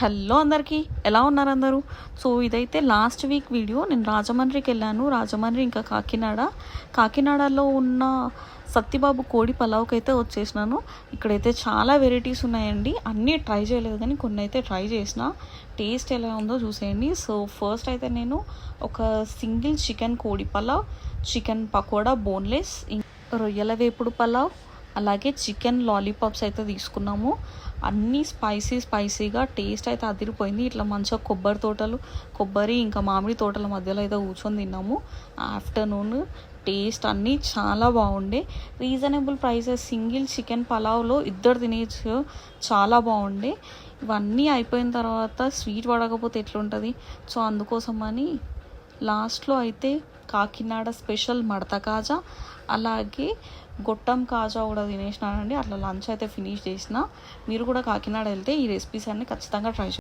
Hello అందరికీ, ఎలా ఉన్నారు అందరూ? సో ఇదైతే లాస్ట్ వీక్ వీడియో. నేను రాజమండ్రికి వెళ్ళాను. రాజమండ్రి ఇంకా కాకినాడలో ఉన్న సత్యబాబు కోడి పలావ్కి అయితే వచ్చేసినాను. ఇక్కడైతే చాలా వెరైటీస్ ఉన్నాయండి. అన్నీ ట్రై చేయలేదు కానీ కొన్ని అయితే ట్రై చేసిన. టేస్ట్ ఎలా ఉందో చూసేయండి. సో ఫస్ట్ అయితే నేను ఒక సింగిల్ చికెన్ కోడి పలావ్, చికెన్ పకోడా బోన్లెస్, రొయ్యల వేపుడు పలావ్, అలాగే చికెన్ లాలీపాప్స్ అయితే తీసుకున్నాము. అన్నీ స్పైసీగా టేస్ట్ అయితే అదిరిపోయింది. ఇట్లా మంచిగా కొబ్బరి ఇంకా మామిడి తోటల మధ్యలో అయితే కూర్చొని తిన్నాము. ఆఫ్టర్నూన్ టేస్ట్ అన్నీ చాలా బాగుండే. Reasonable prices. సింగిల్ చికెన్ పలావ్లో ఇద్దరు తినేచ్చు. చాలా బాగుండే. ఇవన్నీ అయిపోయిన తర్వాత స్వీట్ పడకపోతే ఎట్లుంటుంది? సో అందుకోసమని లాస్ట్లో అయితే కాకినాడ స్పెషల్ మడత కాజా, అలాగే గొట్టం కాజా కూడా తినేసినానండి. అట్లా లంచ్ అయితే ఫినిష్ చేసిన. మీరు కూడా కాకినాడ వెళ్తే ఈ రెసిపీస్ అన్నీ ఖచ్చితంగా ట్రై చేయండి.